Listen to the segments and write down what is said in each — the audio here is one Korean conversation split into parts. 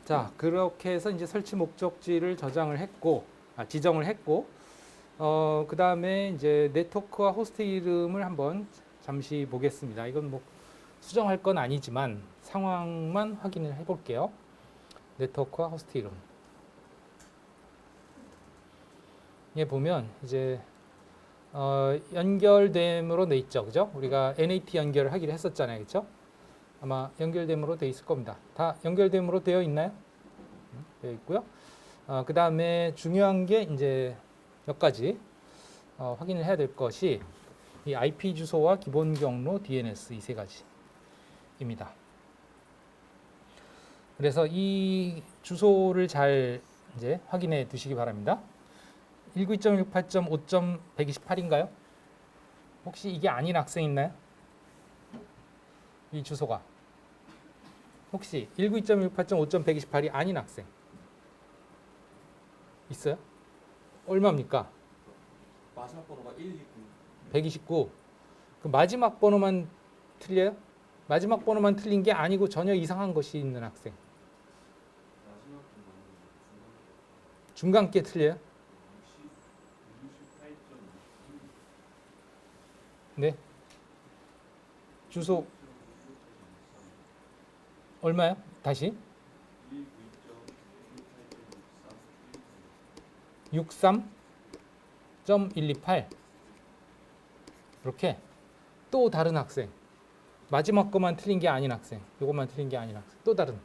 자, 그렇게 해서 이제 설치 목적지를 지정을 했고, 그 다음에 이제 네트워크와 호스트 이름을 한번 잠시 보겠습니다. 이건 뭐 수정할 건 아니지만 상황만 확인을 해 볼게요. 네트워크와 호스트 이름. 예, 보면 이제 연결됨으로 돼 있죠, 그죠? 우리가 NAT 연결을 하기로 했었잖아요, 그죠? 아마 연결됨으로 돼 있을 겁니다. 다 연결됨으로 되어 있나요? 되어 있고요. 그 다음에 중요한 게 이제 몇 가지 확인을 해야 될 것이 이 IP 주소와 기본 경로 DNS 이 세 가지입니다. 그래서 이 주소를 잘 이제 확인해 두시기 바랍니다. 192.168.5.128인가요? 혹시 이게 아닌 학생 있나요? 이 주소가 혹시 192.168.5.128이 아닌 학생 있어요? 얼마입니까? 마지막 번호가 129. 129. 그 마지막 번호만 틀려요? 마지막 번호만 틀린 게 아니고 전혀 이상한 것이 있는 학생. 마지막 번호는 중간께 틀려요? 68.2. 네. 주소 얼마요? 다시 63.128. 이렇게 또 다른 학생. 마지막 것만 틀린 게 아닌 학생. 요것만 틀린 게 아닌 학생. 또 다른.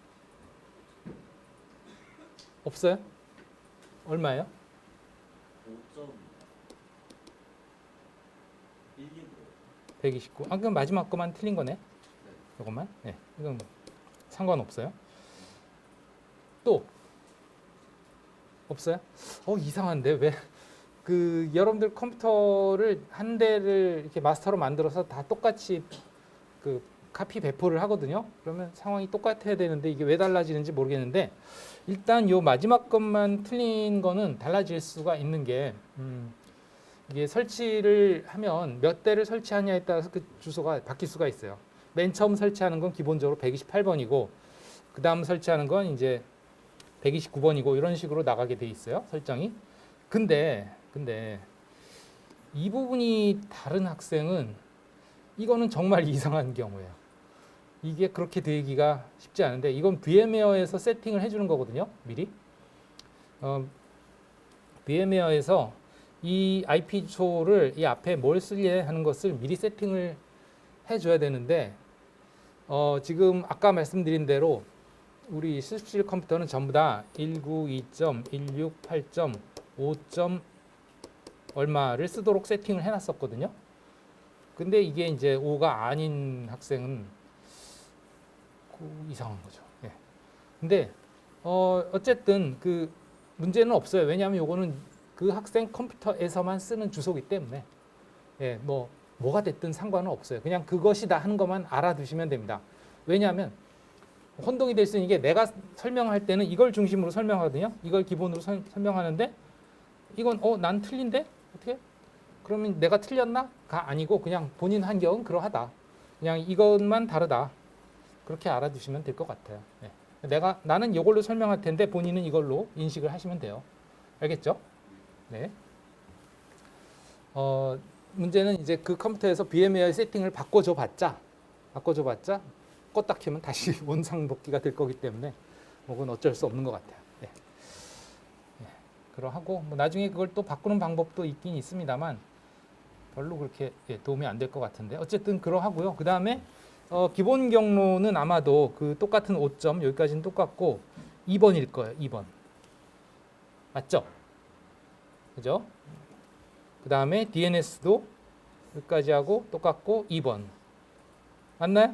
없어요? 얼마예요? 5.129. 129. 아, 그럼 마지막 것만 틀린 거네. 요것만. 네. 이건 뭐 상관없어요. 또 없어요? 이상한데 왜 그 여러분들 컴퓨터를 한 대를 이렇게 마스터로 만들어서 다 똑같이 그 카피 배포를 하거든요. 그러면 상황이 똑같아야 되는데 이게 왜 달라지는지 모르겠는데 일단 요 마지막 것만 틀린 거는 달라질 수가 있는 게 이게 설치를 하면 몇 대를 설치하냐에 따라서 그 주소가 바뀔 수가 있어요. 맨 처음 설치하는 건 기본적으로 128번이고 그 다음 설치하는 건 이제 129번이고 이런 식으로 나가게 돼 있어요. 설정이. 근데 이 부분이 다른 학생은 이거는 정말 이상한 경우예요. 이게 그렇게 되기가 쉽지 않은데 이건 VMware에서 세팅을 해주는 거거든요. 미리. VMware에서 이 IP 주소를 이 앞에 뭘 쓸래 하는 것을 미리 세팅을 해줘야 되는데 지금 아까 말씀드린 대로 우리 실습실 컴퓨터는 전부 다 192.168.5. 얼마를 쓰도록 세팅을 해놨었거든요. 근데 이게 이제 5가 아닌 학생은 이상한 거죠. 예. 근데 어쨌든 그 문제는 없어요. 왜냐하면 요거는 그 학생 컴퓨터에서만 쓰는 주소기 때문에 예, 뭐가 됐든 상관은 없어요. 그냥 그것이다 하는 것만 알아두시면 됩니다. 왜냐하면 혼동이 될 수 있는 게 내가 설명할 때는 이걸 중심으로 설명하거든요. 이걸 기본으로 설명하는데 이건 난 틀린데 어떻게? 그러면 내가 틀렸나?가 아니고 그냥 본인 환경은 그러하다. 그냥 이것만 다르다. 그렇게 알아두시면 될 것 같아요. 네. 나는 이걸로 설명할 텐데 본인은 이걸로 인식을 하시면 돼요. 알겠죠? 네. 문제는 이제 그 컴퓨터에서 VMware 세팅을 바꿔줘 봤자 껐다 켜면 다시 원상 복귀가 될 거기 때문에 그건 어쩔 수 없는 것 같아요. 네. 네. 그러하고 뭐 나중에 그걸 또 바꾸는 방법도 있긴 있습니다만 별로 그렇게 도움이 안 될 것 같은데 어쨌든 그러하고요. 그 다음에 기본 경로는 아마도 그 똑같은 5점 여기까지는 똑같고 2번일 거예요. 2번 맞죠? 그죠? 그 다음에 DNS도 여기까지 하고 똑같고 2번 맞나요?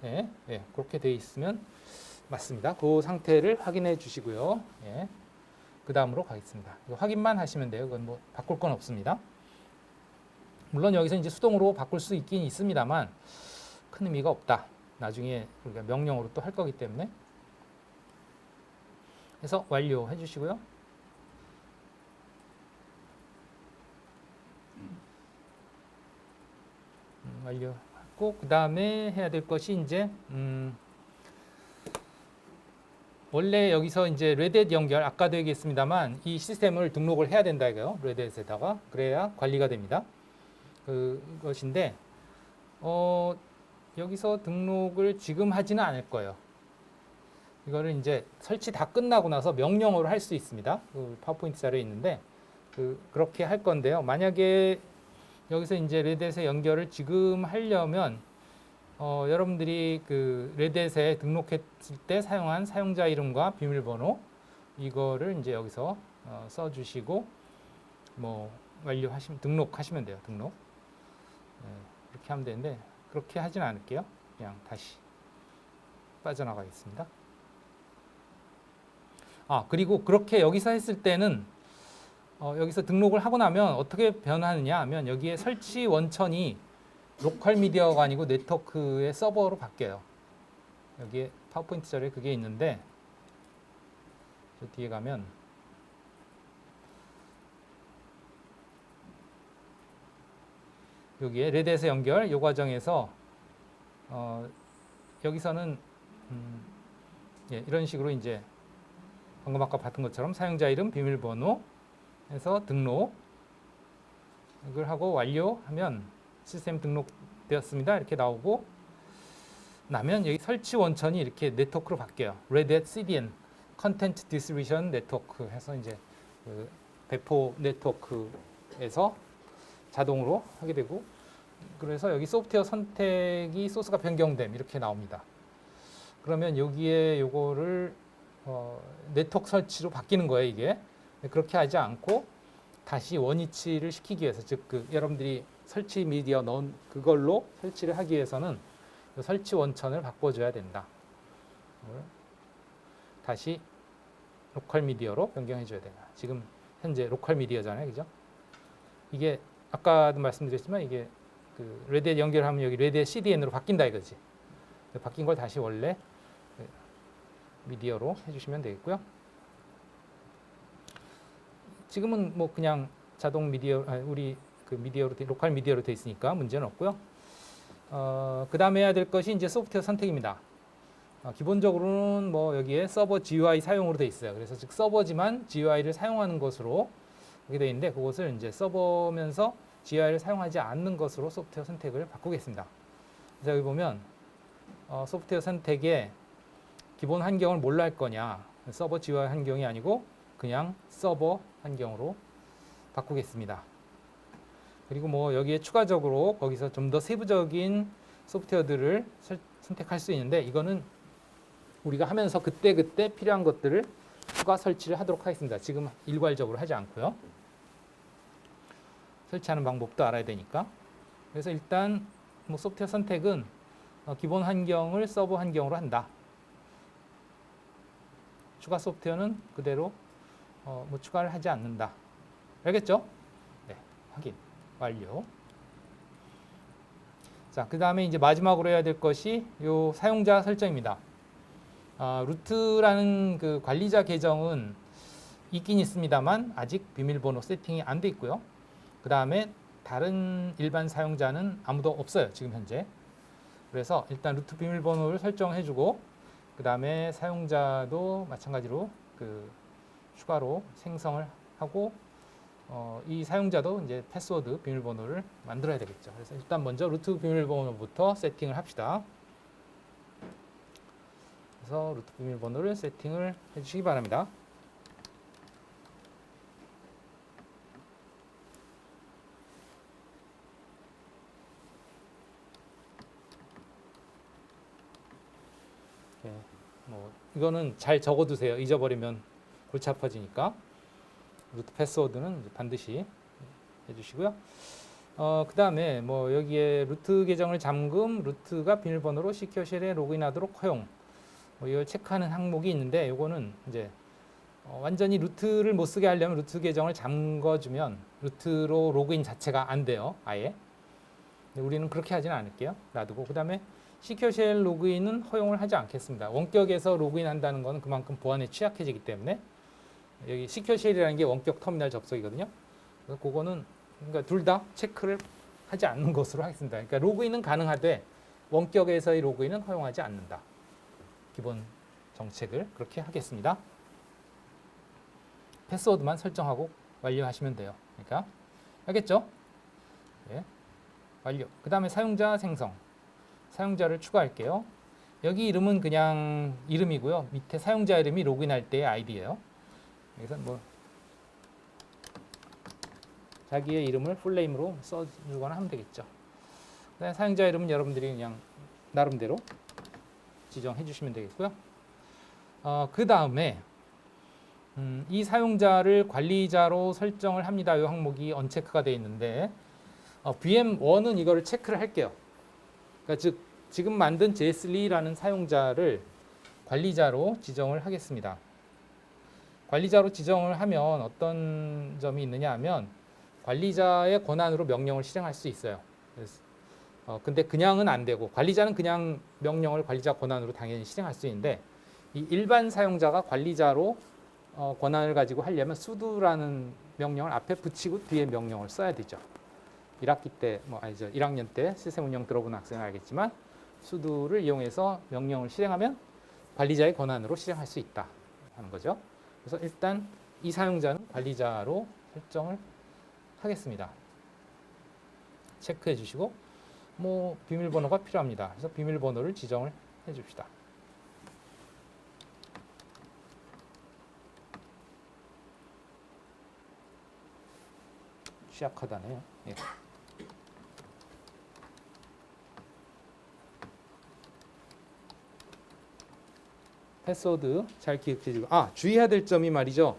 네, 네, 그렇게 돼 있으면 맞습니다. 그 상태를 확인해 주시고요. 예, 그 다음으로 가겠습니다. 확인만 하시면 돼요. 그건 뭐 바꿀 건 없습니다. 물론 여기서 이제 수동으로 바꿀 수 있긴 있습니다만 큰 의미가 없다. 나중에 우리가 명령으로 또 할 거기 때문에 해서 완료해 주시고요. 완료하고 그 다음에 해야 될 것이 이제 원래 여기서 이제 레드햇 연결 아까도 얘기했습니다만 이 시스템을 등록을 해야 된다 이거요. 레드햇에다가 그래야 관리가 됩니다. 그것인데 여기서 등록을 지금 하지는 않을 거예요. 이거를 이제 설치 다 끝나고 나서 명령어로 할 수 있습니다. 그 파워포인트 자료에 있는데 그렇게 할 건데요. 만약에 여기서 이제 레드햇의 연결을 지금 하려면 여러분들이 그 레드햇에 등록했을 때 사용한 사용자 이름과 비밀번호 이거를 이제 여기서 써주시고 뭐 완료하시면 등록하시면 돼요. 등록 이렇게 하면 되는데 그렇게 하진 않을게요. 그냥 다시 빠져나가겠습니다. 그리고 그렇게 여기서 했을 때는 여기서 등록을 하고 나면 어떻게 변하느냐 하면 여기에 설치 원천이 로컬 미디어가 아니고 네트워크의 서버로 바뀌어요. 여기에 파워포인트 자료에 그게 있는데 저 뒤에 가면 여기에 레드햇 연결 이 과정에서 여기서는 이런 식으로 이제 방금 아까 봤던 것처럼 사용자 이름, 비밀번호 해서 등록 이걸 하고 완료하면 시스템 등록되었습니다. 이렇게 나오고 나면 여기 설치 원천이 이렇게 네트워크로 바뀌어요. Red CDN, Content Distribution Network 해서 이제 그 배포 네트워크에서 자동으로 하게 되고 그래서 여기 소프트웨어 선택이 소스가 변경됨 이렇게 나옵니다. 그러면 여기에 요거를 네트워크 설치로 바뀌는 거예요, 이게. 그렇게 하지 않고 다시 원위치를 시키기 위해서 즉 여러분들이 설치 미디어 넣은 그걸로 설치를 하기 위해서는 설치 원천을 바꿔줘야 된다. 다시 로컬 미디어로 변경해줘야 된다. 지금 현재 로컬 미디어잖아요, 그죠? 이게 아까도 말씀드렸지만 이게 그 레드햇 연결하면 여기 레드햇 CDN으로 바뀐다 이거지. 바뀐 걸 다시 원래 미디어로 해주시면 되겠고요. 지금은 뭐 그냥 자동 미디어 우리 그 미디어로 로컬 미디어로 돼 있으니까 문제는 없고요. 그 다음에 해야 될 것이 이제 소프트웨어 선택입니다. 기본적으로는 뭐 여기에 서버 GUI 사용으로 돼 있어요. 그래서 즉 서버지만 GUI를 사용하는 것으로 이렇게 돼 있는데 그것을 이제 서버면서 GUI를 사용하지 않는 것으로 소프트웨어 선택을 바꾸겠습니다. 그래서 여기 보면 소프트웨어 선택에 기본 환경을 뭘로 할 거냐 서버 GUI 환경이 아니고 그냥 서버 환경으로 바꾸겠습니다. 그리고 뭐 여기에 추가적으로 거기서 좀 더 세부적인 소프트웨어들을 선택할 수 있는데 이거는 우리가 하면서 그때그때 필요한 것들을 추가 설치를 하도록 하겠습니다. 지금 일괄적으로 하지 않고요. 설치하는 방법도 알아야 되니까. 그래서 일단 뭐 소프트웨어 선택은 기본 환경을 서버 환경으로 한다. 추가 소프트웨어는 그대로 뭐 추가를 하지 않는다. 알겠죠? 네, 확인 완료. 자, 그 다음에 이제 마지막으로 해야 될 것이 요 사용자 설정입니다. 루트라는 그 관리자 계정은 있긴 있습니다만 아직 비밀번호 세팅이 안 돼 있고요. 그 다음에 다른 일반 사용자는 아무도 없어요, 지금 현재. 그래서 일단 루트 비밀번호를 설정해주고 그 다음에 사용자도 마찬가지로 그 추가로 생성을 하고 이 사용자도 이제 패스워드 비밀번호를 만들어야 되겠죠. 그래서 일단 먼저 루트 비밀번호부터 세팅을 합시다. 그래서 루트 비밀번호를 세팅을 해주시기 바랍니다. 뭐 이거는 잘 적어두세요. 잊어버리면 골치 아파지니까. 루트 패스워드는 반드시 해주시고요. 그 다음에 뭐 여기에 루트 계정을 잠금, 루트가 비밀번호로 시큐어쉘에 로그인하도록 허용. 뭐 이걸 체크하는 항목이 있는데 이거는 이제 완전히 루트를 못 쓰게 하려면 루트 계정을 잠궈주면 루트로 로그인 자체가 안 돼요. 아예. 근데 우리는 그렇게 하지는 않을게요. 놔두고 그 다음에 시큐어쉘 로그인은 허용을 하지 않겠습니다. 원격에서 로그인한다는 것은 그만큼 보안에 취약해지기 때문에 여기 시큐어쉘이라는 게 원격 터미널 접속이거든요. 그래서 그거는 그러니까 둘 다 체크를 하지 않는 것으로 하겠습니다. 그러니까 로그인은 가능하되 원격에서의 로그인은 허용하지 않는다. 기본 정책을 그렇게 하겠습니다. 패스워드만 설정하고 완료하시면 돼요. 그러니까 알겠죠? 예, 완료. 그 다음에 사용자 생성. 사용자를 추가할게요. 여기 이름은 그냥 이름이고요. 밑에 사용자 이름이 로그인할 때의 아이디예요. 여기서 뭐 자기의 이름을 풀네임으로 써주거나 하면 되겠죠. 그다음에 사용자 이름은 여러분들이 그냥 나름대로 지정해 주시면 되겠고요. 그 다음에 이 사용자를 관리자로 설정을 합니다. 이 항목이 언체크가 되어 있는데 VM1은 이거를 체크를 할게요. 그러니까 즉 지금 만든 제슬리라는 사용자를 관리자로 지정을 하겠습니다. 관리자로 지정을 하면 어떤 점이 있느냐 하면 관리자의 권한으로 명령을 실행할 수 있어요. 그래서, 근데 그냥은 안 되고 관리자는 그냥 명령을 관리자 권한으로 당연히 실행할 수 있는데 이 일반 사용자가 관리자로 권한을 가지고 하려면 sudo라는 명령을 앞에 붙이고 뒤에 명령을 써야 되죠. 1학기 때, 아니죠. 1학년 때 시스템 운영 들어본 학생은 알겠지만 sudo를 이용해서 명령을 실행하면 관리자의 권한으로 실행할 수 있다 하는 거죠. 그래서 일단 이 사용자는 관리자로 설정을 하겠습니다. 체크해 주시고 뭐 비밀번호가 필요합니다. 그래서 비밀번호를 지정을 해 줍시다. 취약하다네요. 예. 패스워드 잘 기억해 주고 주의해야 될 점이 말이죠.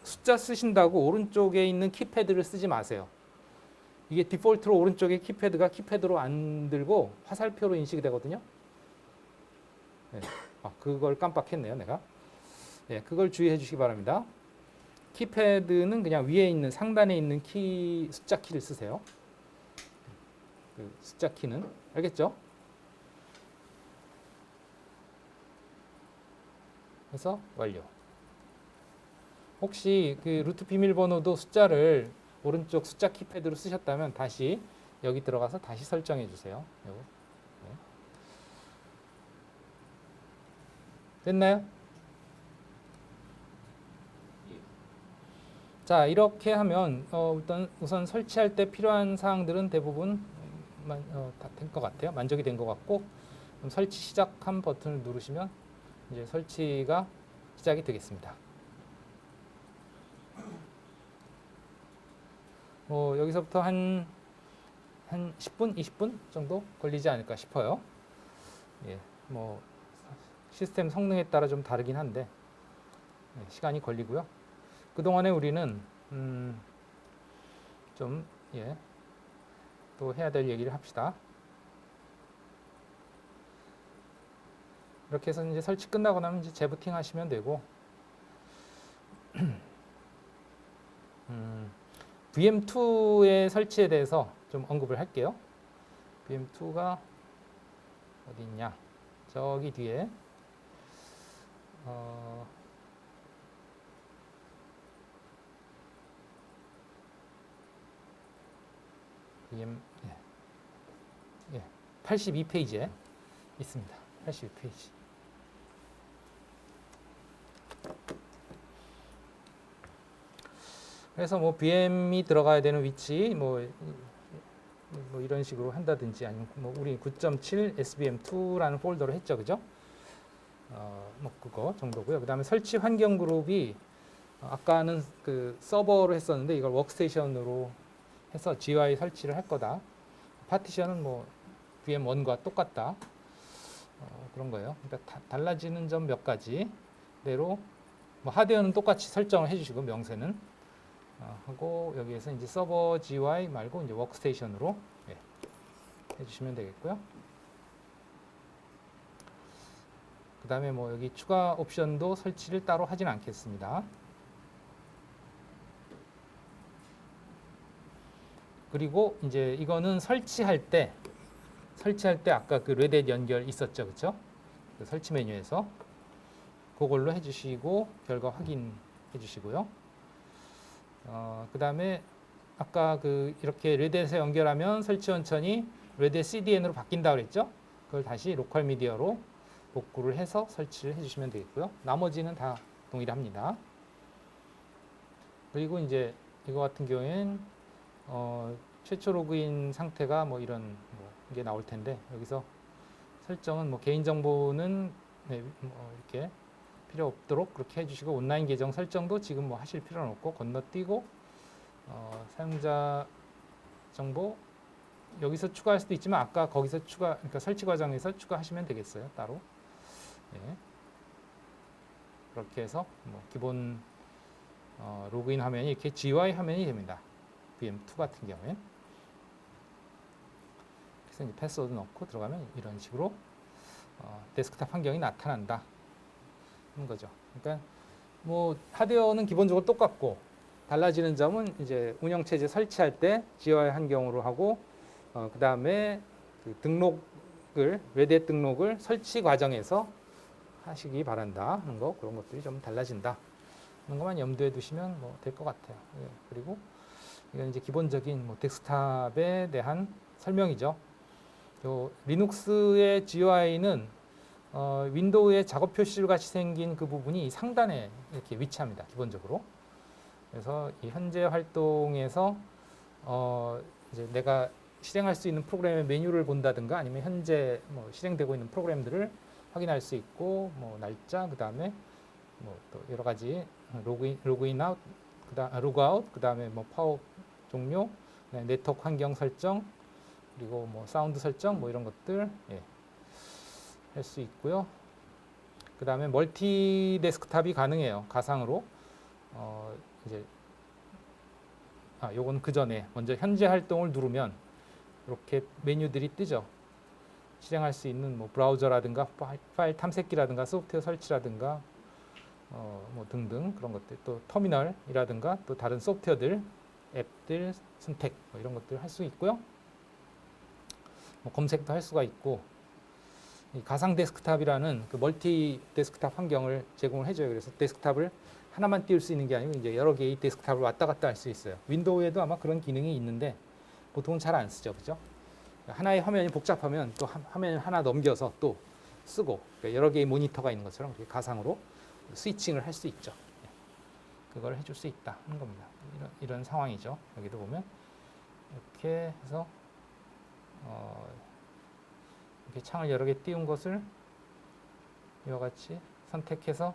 숫자 쓰신다고 오른쪽에 있는 키패드를 쓰지 마세요. 이게 디폴트로 오른쪽에 키패드가 키패드로 안 들고 화살표로 인식이 되거든요. 네. 그걸 깜빡했네요, 내가. 네, 그걸 주의해 주시기 바랍니다. 키패드는 그냥 위에 있는 상단에 있는 숫자 키를 쓰세요. 그 숫자 키는 알겠죠? 그래서 완료. 혹시 그 루트 비밀번호도 숫자를 오른쪽 숫자 키패드로 쓰셨다면 다시 여기 들어가서 다시 설정해 주세요. 요거. 네. 됐나요? 자, 이렇게 하면 우선 설치할 때 필요한 사항들은 대부분 다 된 것 같아요. 만족이 된 것 같고 그럼 설치 시작한 버튼을 누르시면 이제 설치가 시작이 되겠습니다. 여기서부터 한 10분, 20분 정도 걸리지 않을까 싶어요. 예, 시스템 성능에 따라 좀 다르긴 한데 시간이 걸리고요. 그동안에 우리는 또 해야 될 얘기를 합시다. 이렇게 해서 이제 설치 끝나고 나면 이제 재부팅 하시면 되고 VM2의 설치에 대해서 좀 언급을 할게요. VM2가 어디 있냐? 저기 뒤에 VM 82페이지에 있습니다. 82페이지. 그래서 VM이 들어가야 되는 위치 이런 식으로 한다든지 아니면 우리 9.7 SVM2라는 폴더로 했죠, 그죠? 그거 정도고요. 그다음에 설치 환경 그룹이 아까는 그 서버로 했었는데 이걸 워크스테이션으로 해서 GUI 설치를 할 거다. 파티션은 VM1과 똑같다. 그런 거예요. 그러니까 달라지는 점 몇 가지대로 하드웨어는 똑같이 설정을 해주시고 명세는 하고 여기에서 이제 서버 GUI 말고 이제 워크스테이션으로 해주시면 되겠고요. 그 다음에 여기 추가 옵션도 설치를 따로 하진 않겠습니다. 그리고 이제 이거는 설치할 때 아까 그 레댓 연결 있었죠, 그렇죠? 그 설치 메뉴에서 그걸로 해주시고 결과 확인해 주시고요. 그 다음에 아까 이렇게 레댓에 연결하면 설치 원천이 레댓 CDN으로 바뀐다 그랬죠? 그걸 다시 로컬 미디어로 복구를 해서 설치를 해주시면 되겠고요. 나머지는 다 동일합니다. 그리고 이제 이거 같은 경우에는 최초 로그인 상태가 뭐 이런 게 나올 텐데 여기서 설정은 뭐 개인정보는 네, 이렇게 필요 없도록 그렇게 해주시고 온라인 계정 설정도 지금 뭐 하실 필요는 없고 건너뛰고 사용자 정보 여기서 추가할 수도 있지만 아까 거기서 그러니까 설치 과정에서 추가하시면 되겠어요 따로. 네. 그렇게 해서 뭐 기본 로그인 화면이 이렇게 GUI 화면이 됩니다. VM2 같은 경우엔. 그래서 이제 패스워드 넣고 들어가면 이런 식으로 데스크탑 환경이 나타난다 하는 거죠. 그러니까 뭐 하드웨어는 기본적으로 똑같고 달라지는 점은 이제 운영체제 설치할 때 GUI 환경으로 하고 그 다음에 그 등록을 외대 등록을 설치 과정에서 하시기 바란다 하는 거 그런 것들이 좀 달라진다 하는 것만 염두에 두시면 뭐 될 것 같아요. 예, 그리고 이건 이제 기본적인 뭐 데스크탑에 대한 설명이죠. 요 리눅스의 GUI는 윈도우의 작업 표시줄 같이 생긴 그 부분이 상단에 이렇게 위치합니다. 기본적으로. 그래서 이 현재 활동에서 이제 내가 실행할 수 있는 프로그램의 메뉴를 본다든가 아니면 현재 뭐 실행되고 있는 프로그램들을 확인할 수 있고 뭐 날짜 그다음에 뭐 또 여러 가지 로그인 아웃 로그아웃 그다음에 뭐 파워 종료 네트워크 환경 설정 그리고 뭐 사운드 설정 뭐 이런 것들 할 수 있고요. 그 다음에 멀티 데스크탑이 가능해요. 가상으로. 이제 요건 그 전에 먼저 현재 활동을 누르면 이렇게 메뉴들이 뜨죠. 실행할 수 있는 뭐 브라우저라든가 파일 탐색기라든가 소프트웨어 설치라든가 뭐 등등 그런 것들 또 터미널이라든가 또 다른 소프트웨어들 앱들 선택 뭐 이런 것들 할 수 있고요. 뭐 검색도 할 수가 있고 이 가상 데스크탑이라는 그 멀티 데스크탑 환경을 제공을 해줘요. 그래서 데스크탑을 하나만 띄울 수 있는 게 아니고 이제 여러 개의 데스크탑을 왔다 갔다 할 수 있어요. 윈도우에도 아마 그런 기능이 있는데 보통은 잘 안 쓰죠, 그죠? 하나의 화면이 복잡하면 또 화면을 하나 넘겨서 또 쓰고 그러니까 여러 개의 모니터가 있는 것처럼 가상으로 스위칭을 할 수 있죠. 그걸 해줄 수 있다 하는 겁니다. 이런 상황이죠. 여기도 보면 이렇게 해서 이렇게 창을 여러 개 띄운 것을 이와 같이 선택해서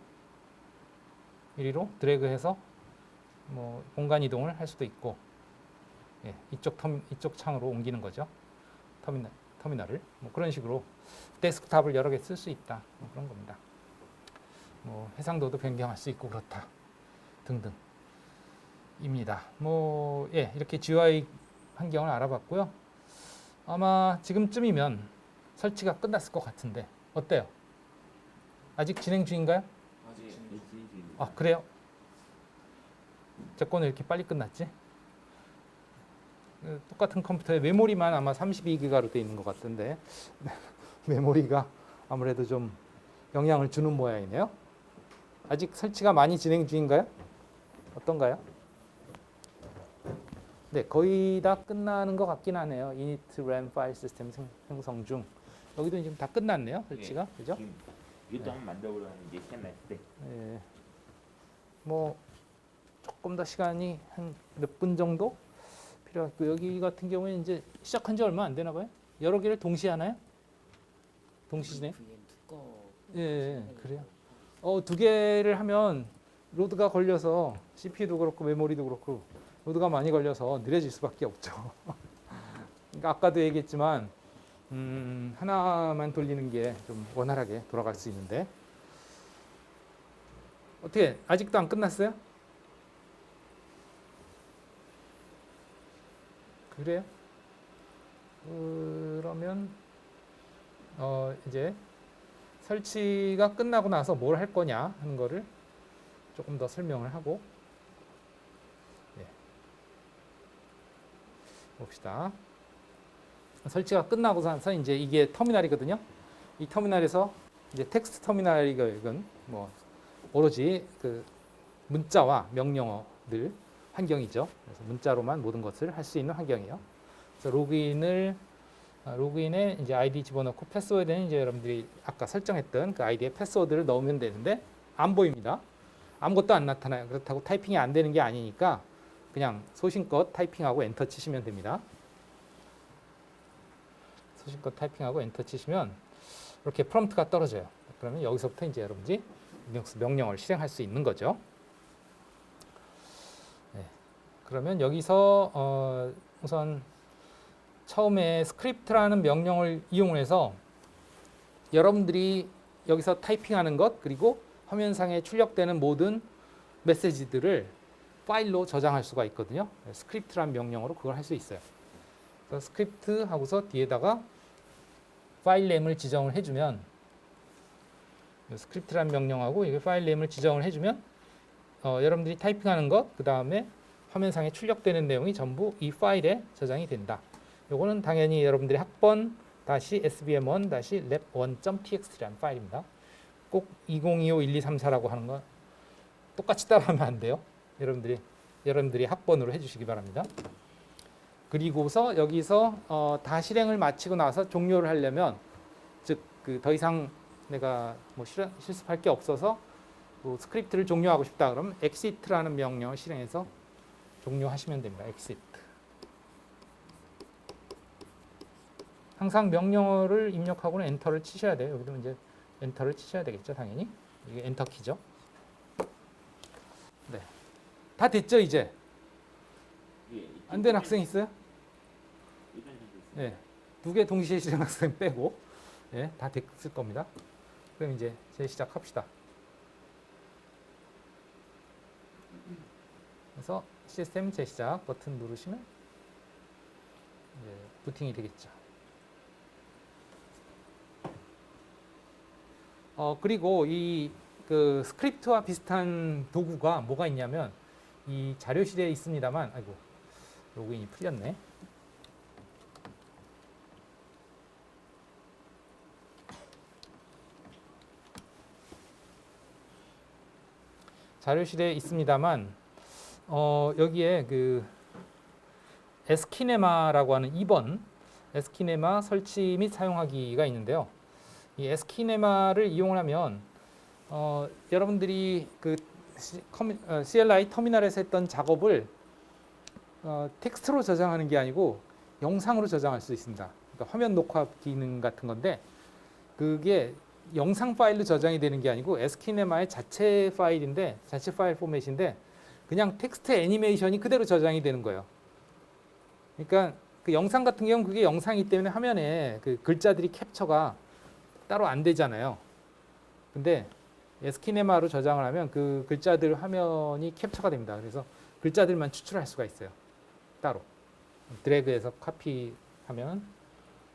이리로 드래그해서 뭐 공간 이동을 할 수도 있고 이쪽 창으로 옮기는 거죠. 터미널을 뭐 그런 식으로 데스크탑을 여러 개 쓸 수 있다 뭐 그런 겁니다. 뭐 해상도도 변경할 수 있고 그렇다 등등입니다. 뭐 이렇게 GUI 환경을 알아봤고요. 아마 지금쯤이면 설치가 끝났을 것 같은데 어때요? 아직 진행 중인가요? 아직 아 그래요? 제 거는 이렇게 빨리 끝났지? 똑같은 컴퓨터에 메모리만 아마 32기가로 되어 있는 것 같은데 메모리가 아무래도 좀 영향을 주는 모양이네요. 아직 설치가 많이 진행 중인가요? 어떤가요? 네, 거의 다 끝나는 것 같긴 하네요. init RAM 파일 시스템 생성 중. 여기도 지금 다 끝났네요, 설치가. 그죠? 지금 이것도 한번 만들어보려는데 시간 날 때. 예. 뭐 조금 더 시간이 한 몇 분 정도 필요하고 여기 같은 경우에 이제 시작한 지 얼마 안 되나 봐요. 여러 개를 동시에 하나요? 동시 진행? 예, 그래요. 두 개를 하면 로드가 걸려서 CPU도 그렇고 메모리도 그렇고 로드가 많이 걸려서 느려질 수밖에 없죠. 그러니까 아까도 얘기했지만 하나만 돌리는 게 좀 원활하게 돌아갈 수 있는데 어떻게 아직도 안 끝났어요? 그래요? 그러면 이제 설치가 끝나고 나서 뭘 할 거냐 하는 거를 조금 더 설명을 하고 봅시다. 설치가 끝나고 나서 이제 이게 터미널이거든요. 이 터미널에서 이제 텍스트 터미널이건 뭐 오로지 그 문자와 명령어들 환경이죠. 그래서 문자로만 모든 것을 할 수 있는 환경이에요. 그래서 로그인을 로그인에 이제 아이디 집어넣고 패스워드는 이제 여러분들이 아까 설정했던 그 아이디에 패스워드를 넣으면 되는데 안 보입니다. 아무것도 안 나타나요. 그렇다고 타이핑이 안 되는 게 아니니까 그냥 소신껏 타이핑하고 엔터 치시면 됩니다. 소신껏 타이핑하고 엔터 치시면 이렇게 프롬프트가 떨어져요. 그러면 여기서부터 이제 여러분들이 리눅스 명령을 실행할 수 있는 거죠. 네. 그러면 여기서 우선 처음에 스크립트라는 명령을 이용해서 여러분들이 여기서 타이핑하는 것 그리고 화면상에 출력되는 모든 메시지들을 파일로 저장할 수가 있거든요. 스크립트라는 명령으로 그걸 할 수 있어요. 그래서 스크립트 하고서 뒤에다가 파일 네임을 지정을 해주면 스크립트라는 명령하고 이게 파일 네임을 지정을 해주면 여러분들이 타이핑하는 것 그 다음에 화면상에 출력되는 내용이 전부 이 파일에 저장이 된다. 요거는 당연히 여러분들이 학번 -svm1-lab1.txt라는 파일입니다. 꼭 2025-1234라고 하는 거 똑같이 따라하면 안 돼요. 여러분들이 학번으로 해주시기 바랍니다. 그리고서 여기서 다 실행을 마치고 나서 종료를 하려면 즉 그 더 이상 내가 뭐 실습할 게 없어서 뭐 스크립트를 종료하고 싶다 그러면 exit라는 명령을 실행해서 종료하시면 됩니다. exit. 항상 명령어를 입력하고는 엔터를 치셔야 돼요. 여기도 이제 엔터를 치셔야 되겠죠, 당연히. 이게 엔터 키죠. 네, 다 됐죠 이제. 안 된 학생 있어요? 네, 2개 동시에 실행 학생 빼고, 네, 다 됐을 겁니다. 그럼 이제 재시작합시다. 그래서 시스템 재시작 버튼 누르시면 이제 부팅이 되겠죠. 그리고 이 그 스크립트와 비슷한 도구가 뭐가 있냐면 이 자료실에 있습니다만, 아이고 로그인이 풀렸네. 자료실에 있습니다만 여기에 그 에스키네마라고 하는 2번 에스키네마 설치 및 사용하기가 있는데요. 이 에스키네마를 이용하면 여러분들이 그 CLI 터미널에서 했던 작업을 텍스트로 저장하는 게 아니고 영상으로 저장할 수 있습니다. 그러니까 화면 녹화 기능 같은 건데 그게 영상 파일로 저장이 되는 게 아니고 에스키네마의 자체 파일인데 자체 파일 포맷인데 그냥 텍스트 애니메이션이 그대로 저장이 되는 거예요. 그러니까 그 영상 같은 경우는 그게 영상이기 때문에 화면에 그 글자들이 캡처가 따로 안 되잖아요. 근데 에스키네마로 저장을 하면 그 글자들 화면이 캡처가 됩니다. 그래서 글자들만 추출할 수가 있어요. 따로 드래그해서 카피하면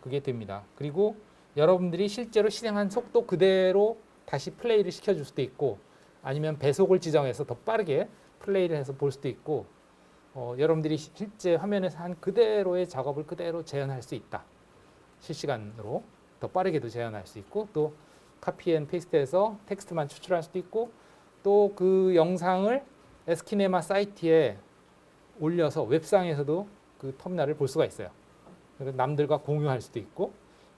그게 됩니다. 그리고 여러분들이 실제로 실행한 속도 그대로 다시 플레이를 시켜줄 수도 있고 아니면 배속을 지정해서 더 빠르게 플레이를 해서 볼 수도 있고 여러분들이 실제 화면에서 한 그대로의 작업을 그대로 재현할 수 있다. 실시간으로 더 빠르게도 재현할 수 있고 또 카피 앤 페이스트해서 텍스트만 추출할 수도 있고 또 그 영상을 에스키네마 사이트에 올려서 웹상에서도 그 터미널을 볼 수가 있어요. 그래서 남들과 공유할 수도 있고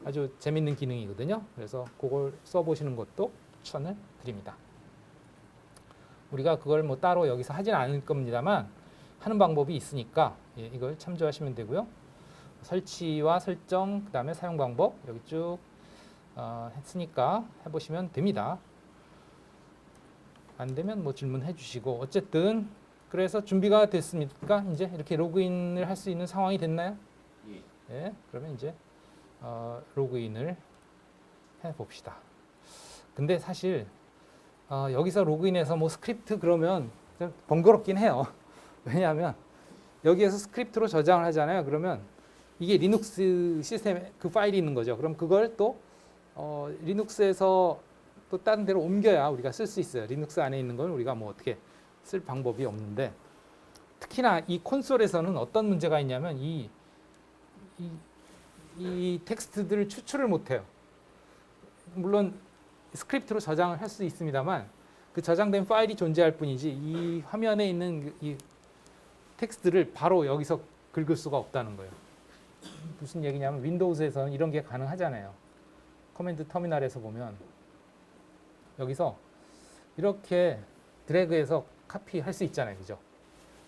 아주 재밌는 기능이거든요. 그래서 그걸 써보시는 것도 추천을 드립니다. 우리가 그걸 뭐 따로 여기서 하진 않을 겁니다만 하는 방법이 있으니까 이걸 참조하시면 되고요. 설치와 설정, 그 다음에 사용 방법 여기 쭉 했으니까 해보시면 됩니다. 안 되면 뭐 질문해 주시고 어쨌든 그래서 준비가 됐습니까? 이제 이렇게 로그인을 할 수 있는 상황이 됐나요? 예, 그러면 이제 로그인을 해봅시다. 근데 사실 여기서 로그인해서 뭐 스크립트 그러면 좀 번거롭긴 해요. 왜냐하면 여기에서 스크립트로 저장을 하잖아요. 그러면 이게 리눅스 시스템에 그 파일이 있는 거죠. 그럼 그걸 또 리눅스에서 또 다른 데로 옮겨야 우리가 쓸 수 있어요. 리눅스 안에 있는 걸 우리가 뭐 어떻게 쓸 방법이 없는데 특히나 이 콘솔에서는 어떤 문제가 있냐면 이 텍스트들을 추출을 못해요. 물론 스크립트로 저장을 할 수 있습니다만 그 저장된 파일이 존재할 뿐이지 이 화면에 있는 이 텍스트를 바로 여기서 긁을 수가 없다는 거예요. 무슨 얘기냐면 윈도우즈에서는 이런 게 가능하잖아요. 커맨드 터미널에서 보면 여기서 이렇게 드래그해서 카피할 수 있잖아요. 그죠?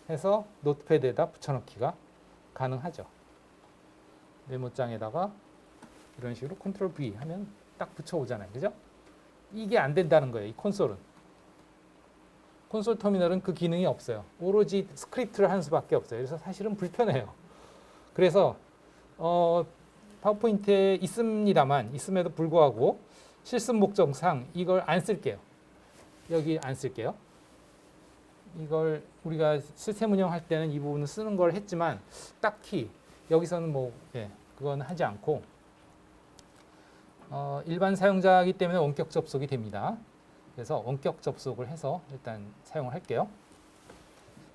해서 노트패드에다 붙여넣기가 가능하죠. 메모장에다가 이런 식으로 컨트롤 V 하면 딱 붙여오잖아요. 그죠? 이게 안 된다는 거예요. 이 콘솔은. 콘솔 터미널은 그 기능이 없어요. 오로지 스크립트를 하는 수밖에 없어요. 그래서 사실은 불편해요. 그래서 파워포인트에 있음에도 불구하고 실습 목적상 이걸 안 쓸게요. 여기 안 쓸게요. 이걸 우리가 시스템 운영할 때는 이 부분을 쓰는 걸 했지만 딱히 여기서는 그건 하지 않고 일반 사용자이기 때문에 원격 접속이 됩니다. 그래서 원격 접속을 해서 일단 사용을 할게요.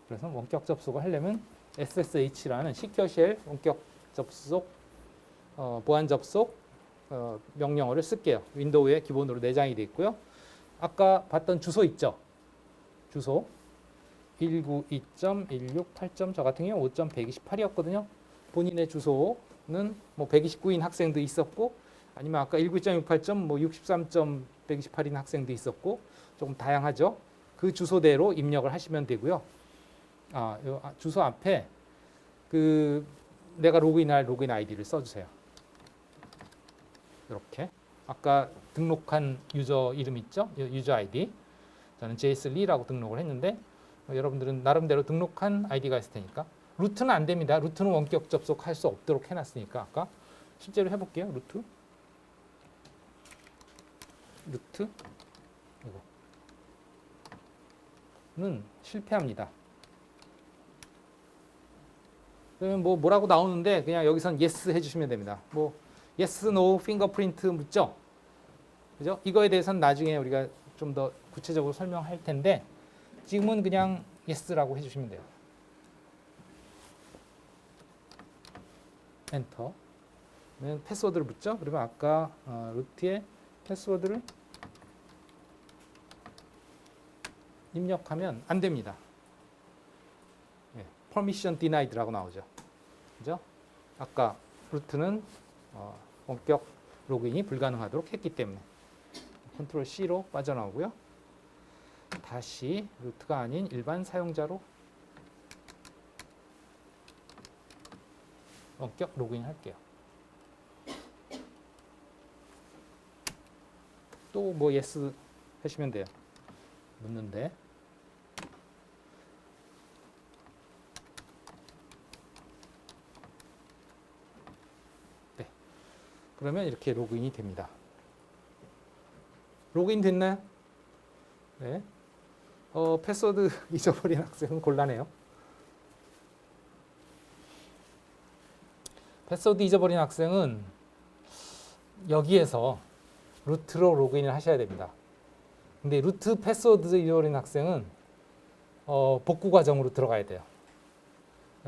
그래서 원격 접속을 하려면 SSH라는 시큐어 쉘 원격 접속 보안 접속 명령어를 쓸게요. 윈도우에 기본으로 내장이 되어 있고요. 아까 봤던 주소 있죠? 주소 192.168. 저 같은 경우 5.128이었거든요. 본인의 주소는 뭐 129인 학생도 있었고 아니면 아까 19.68. 뭐 63.128인 학생도 있었고 조금 다양하죠. 그 주소대로 입력을 하시면 되고요. 주소 앞에 그 내가 로그인할 로그인 아이디를 써주세요. 이렇게 아까 등록한 유저 이름 있죠? 유저 아이디. 저는 JSLee라고 등록을 했는데 여러분들은 나름대로 등록한 아이디가 있을 테니까 루트는 안 됩니다. 루트는 원격 접속할 수 없도록 해놨으니까 아까 실제로 해볼게요. 루트 이거는 실패합니다. 그러면 뭐라고 나오는데 그냥 여기선 yes 해주시면 됩니다. 뭐 yes, no, 핑거프린트 묻죠? 그죠? 이거에 대해서는 나중에 우리가 좀 더 구체적으로 설명할 텐데 지금은 그냥 yes라고 해주시면 돼요. 엔터. 패스워드를 묻죠? 그러면 아까 루트에 패스워드를 입력하면 안 됩니다. permission denied라고 나오죠. 그죠? 아까 루트는 원격 로그인이 불가능하도록 했기 때문에 컨트롤 C로 빠져나오고요. 다시 루트가 아닌 일반 사용자로 원격 로그인 할게요. 또 뭐 yes 하시면 돼요. 묻는데 네. 그러면 이렇게 로그인이 됩니다. 로그인 됐나요? 네. 패스워드 잊어버린 학생은 곤란해요. 패스워드 잊어버린 학생은 여기에서 루트로 로그인을 하셔야 됩니다. 근데 루트 패스워드 잊어버린 학생은 복구 과정으로 들어가야 돼요.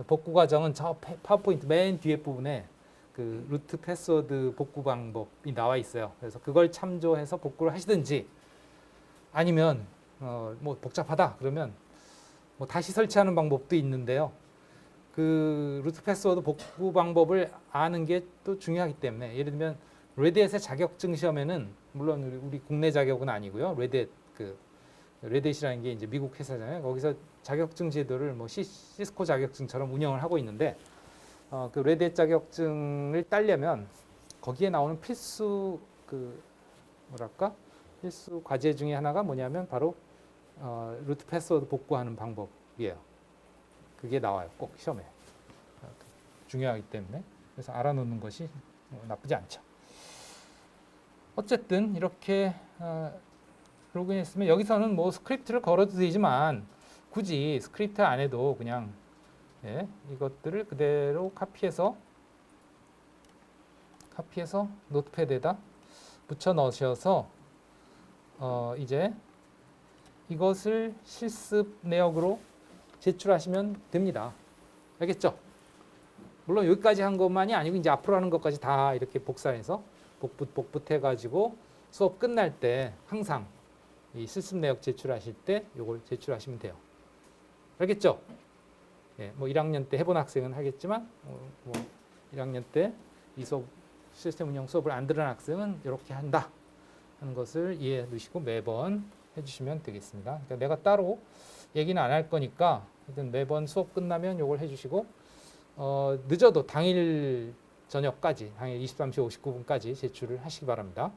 복구 과정은 저 파워포인트 맨 뒤에 부분에 그 루트 패스워드 복구 방법이 나와 있어요. 그래서 그걸 참조해서 복구를 하시든지 아니면 뭐 복잡하다 그러면 뭐 다시 설치하는 방법도 있는데요. 그 루트 패스워드 복구 방법을 아는 게 또 중요하기 때문에 예를 들면 레드햇의 자격증 시험에는 물론 우리 국내 자격은 아니고요. 레드햇이라는 게 이제 미국 회사잖아요. 거기서 자격증 제도를 뭐 시스코 자격증처럼 운영을 하고 있는데 그 레드햇 자격증을 따려면 거기에 나오는 필수 필수 과제 중에 하나가 뭐냐면 바로 루트 패스워드 복구하는 방법이에요. 그게 나와요. 꼭 시험에. 중요하기 때문에. 그래서 알아놓는 것이 나쁘지 않죠. 어쨌든 이렇게 로그인했으면 여기서는 뭐 스크립트를 걸어도 되지만 굳이 스크립트 안 해도 그냥 이것들을 그대로 카피해서 노트패드에다 붙여 넣으셔서 이제 이것을 실습 내역으로 제출하시면 됩니다. 알겠죠? 물론 여기까지 한 것만이 아니고 이제 앞으로 하는 것까지 다 이렇게 복사해서 복붙해가지고 수업 끝날 때 항상 이 실습 내역 제출하실 때 이걸 제출하시면 돼요. 알겠죠? 뭐 1학년 때 해본 학생은 하겠지만 뭐 1학년 때 이 수업 시스템 운영 수업을 안 들은 학생은 이렇게 한다 하는 것을 이해해 두시고 매번 해주시면 되겠습니다. 그러니까 내가 따로 얘기는 안 할 거니까 하여튼 매번 수업 끝나면 이걸 해주시고 늦어도 당일 저녁까지 당일 23시 59분까지 제출을 하시기 바랍니다.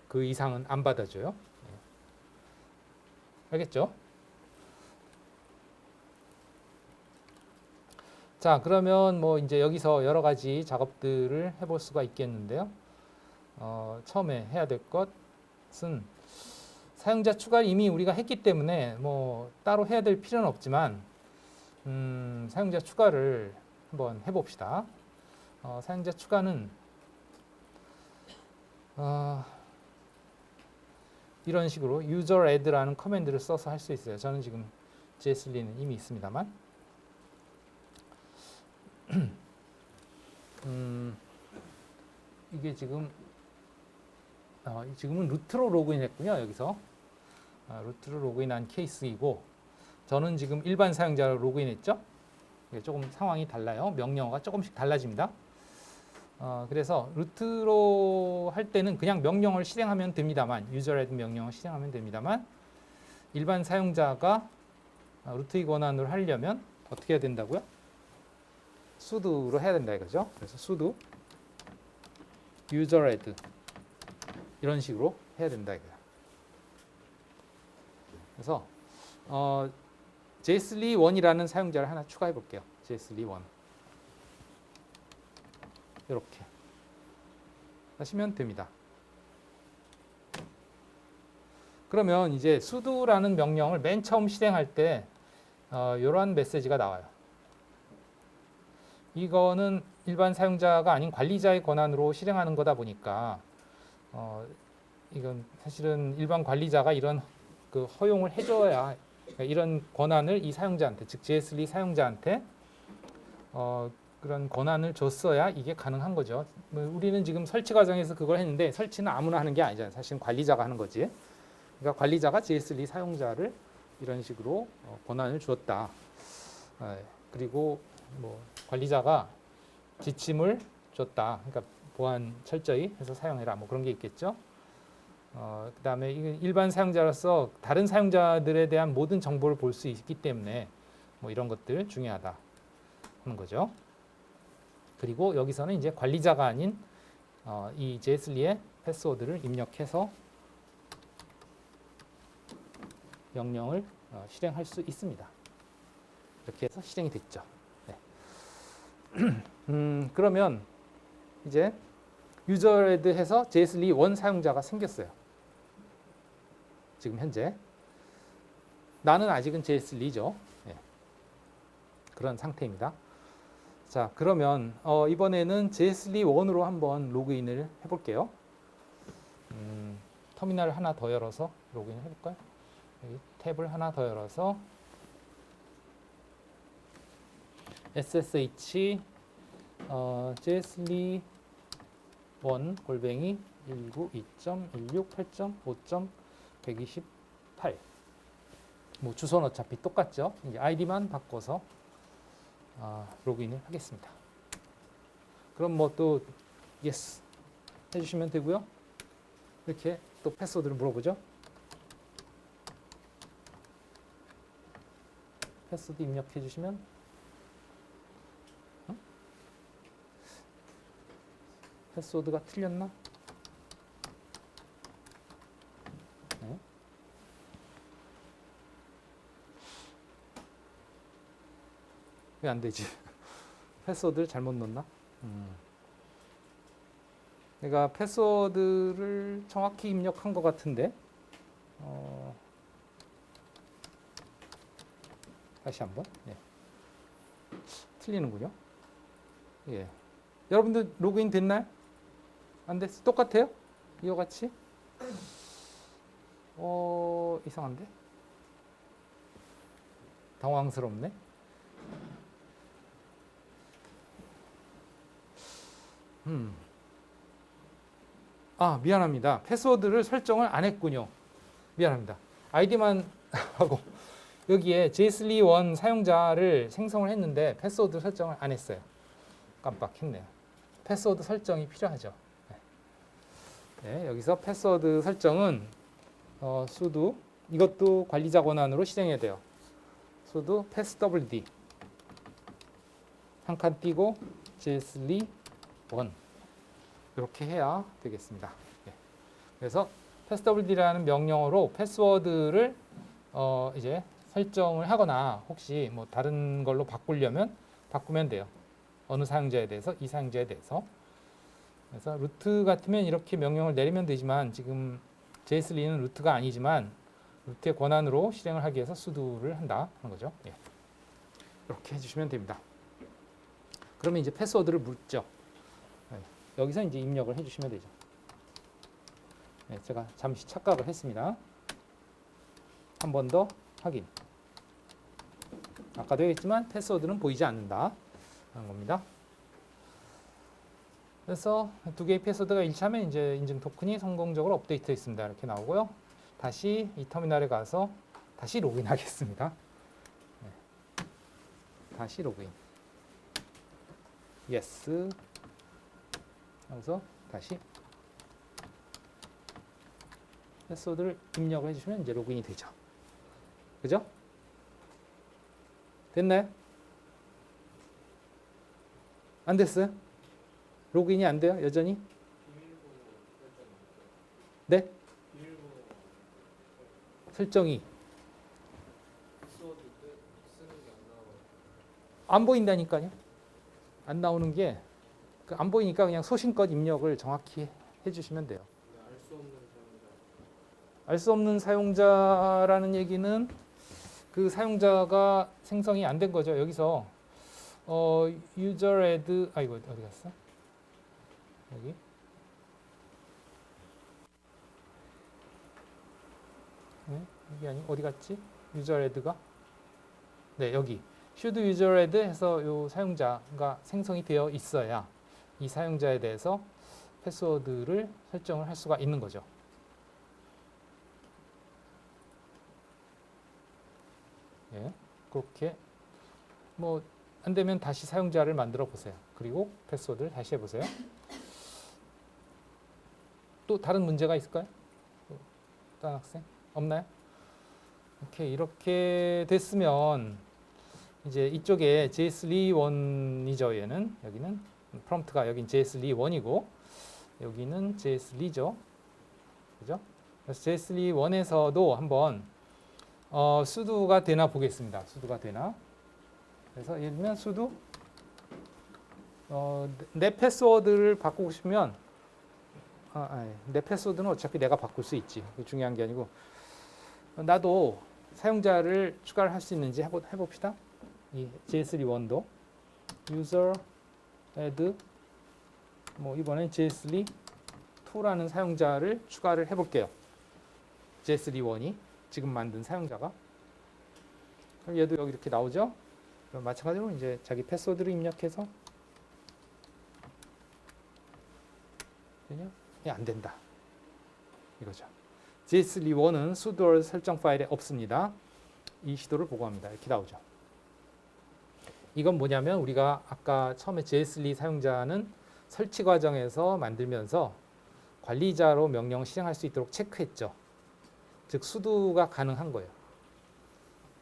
그 이상은 안 받아줘요. 알겠죠? 자, 그러면 뭐 이제 여기서 여러 가지 작업들을 해볼 수가 있겠는데요. 처음에 해야 될 것은 사용자 추가를 이미 우리가 했기 때문에 뭐 따로 해야 될 필요는 없지만 사용자 추가를 한번 해봅시다. 사용자 추가는 이런 식으로 user add라는 커맨드를 써서 할 수 있어요. 저는 지금 JSL는 이미 있습니다만 이게 지금은 루트로 로그인했군요. 여기서 루트로 로그인한 케이스이고 저는 지금 일반 사용자로 로그인했죠. 조금 상황이 달라요. 명령어가 조금씩 달라집니다. 그래서 루트로 할 때는 그냥 명령어를 실행하면 됩니다만 user add 명령을 실행하면 됩니다만 일반 사용자가 루트의 권한으로 하려면 어떻게 해야 된다고요? sudo로 해야 된다 이거죠. 그래서 sudo user add 이런 식으로 해야 된다 이거야. 그래서 jsli1이라는 사용자를 하나 추가해 볼게요. jsli1 이렇게 하시면 됩니다. 그러면 이제 sudo라는 명령을 맨 처음 실행할 때 이러한 메시지가 나와요. 이거는 일반 사용자가 아닌 관리자의 권한으로 실행하는 거다 보니까 이건 사실은 일반 관리자가 이런 그 허용을 해줘야 그러니까 이런 권한을 이 사용자한테 즉 jsli 사용자한테 그런 권한을 줬어야 이게 가능한 거죠. 우리는 지금 설치 과정에서 그걸 했는데 설치는 아무나 하는 게 아니잖아요. 사실은 관리자가 하는 거지. 그러니까 관리자가 jsli 사용자를 이런 식으로 권한을 주었다. 그리고 뭐 관리자가 지침을 줬다. 그러니까 보안 철저히 해서 사용해라. 뭐 그런 게 있겠죠. 그다음에 일반 사용자로서 다른 사용자들에 대한 모든 정보를 볼 수 있기 때문에 뭐 이런 것들 중요하다 하는 거죠. 그리고 여기서는 이제 관리자가 아닌 이 jsli의 패스워드를 입력해서 명령을 실행할 수 있습니다. 이렇게 해서 실행이 됐죠. 네. 그러면 이제 user add 해서 jsli1 사용자가 생겼어요. 지금 현재 나는 아직은 jsli죠. 네. 그런 상태입니다. 자, 그러면 이번에는 jsli1으로 한번 로그인을 해볼게요. 터미널 하나 더 열어서 로그인 해볼까요? 여기 탭을 하나 더 열어서 ssh jsli1 골뱅이 192.168.5.128 뭐 주소는 어차피 똑같죠. 이제 아이디만 바꿔서 로그인을 하겠습니다. 그럼 뭐 또 yes 해주시면 되고요. 이렇게 또 패스워드를 물어보죠. 패스워드 입력해 주시면 패스워드가 틀렸나? 네. 왜 안 되지? 패스워드를 잘못 넣었나? 내가 패스워드를 정확히 입력한 것 같은데 다시 한번 틀리는군요. 예. 여러분들 로그인 됐나요? 안 됐어? 똑같아요? 이와 같이? 이상한데? 당황스럽네. 미안합니다. 패스워드를 설정을 안 했군요. 미안합니다. 아이디만 하고 여기에 jsli1 사용자를 생성을 했는데 패스워드 설정을 안 했어요. 깜빡했네요. 패스워드 설정이 필요하죠. 네, 여기서 패스워드 설정은 sudo 이것도 관리자 권한으로 실행해야 돼요. sudo passwd 한 칸 띄고 jsli 1 이렇게 해야 되겠습니다. 네. 그래서 passwd라는 명령어로 패스워드를 이제 설정을 하거나 혹시 뭐 다른 걸로 바꾸려면 바꾸면 돼요. 어느 사용자에 대해서 이 사용자에 대해서. 그래서 루트 같으면 이렇게 명령을 내리면 되지만 지금 jsli는 루트가 아니지만 루트의 권한으로 실행을 하기 위해서 sudo를 한다 하는 거죠. 예. 이렇게 해주시면 됩니다. 그러면 이제 패스워드를 묻죠. 네. 여기서 이제 입력을 해주시면 되죠. 네, 제가 잠시 착각을 했습니다. 한 번 더 확인. 아까도 했지만 패스워드는 보이지 않는다 하는 겁니다. 그래서 두 개의 패스워드가 일치하면 이제 인증 토큰이 성공적으로 업데이트됐습니다. 이렇게 나오고요. 다시 이 터미널에 가서 다시 로그인하겠습니다. 네. 다시 로그인. yes. 하면서 다시 패스워드를 입력을 해주시면 이제 로그인이 되죠. 그죠? 됐나요? 안 됐어요? 로그인이 안 돼요? 여전히? 네? 설정이 안 보인다니까요. 안 나오는 게 안 보이니까 그냥 소신껏 입력을 정확히 해주시면 돼요. 알 수 없는 사용자라는 얘기는 그 사용자가 생성이 안 된 거죠. 여기서 user add 이거 어디 갔어? 여기 네, 여기 아니 어디 갔지? user add가 네 여기 should user add 해서 요 사용자가 생성이 되어 있어야 이 사용자에 대해서 패스워드를 설정을 할 수가 있는 거죠. 예, 그렇게 뭐 안 되면 다시 사용자를 만들어 보세요. 그리고 패스워드를 다시 해보세요. 또 다른 문제가 있을까요? 다른 학생 없나요? 오케이, 이렇게 됐으면 이제 이쪽에 jsli1이죠. 얘는 여기는 프롬프트가 여긴 jsli1이고 여기는 jsli죠. 그죠? 그래서 jsli1에서도 한번 sudo가 되나 보겠습니다. sudo가 되나? 그래서 예를 들면 sudo 내 패스워드를 바꾸고 싶으면 내 패스워드는 어차피 내가 바꿀 수 있지. 그게 중요한 게 아니고 나도 사용자를 추가를 할 수 있는지 해봅시다. 이 jsli1도 user add 뭐 이번엔 jsli2라는 사용자를 추가를 해볼게요. jsli1이 지금 만든 사용자가 그럼 얘도 여기 이렇게 나오죠. 그럼 마찬가지로 이제 자기 패스워드를 입력해서 되냐? 안 된다. 이거죠. jsli1은 sudo 설정 파일에 없습니다. 이 시도를 보고합니다. 이렇게 나오죠. 이건 뭐냐면 우리가 아까 처음에 jsli 사용자는 설치 과정에서 만들면서 관리자로 명령을 실행할 수 있도록 체크했죠. 즉 sudo가 가능한 거예요.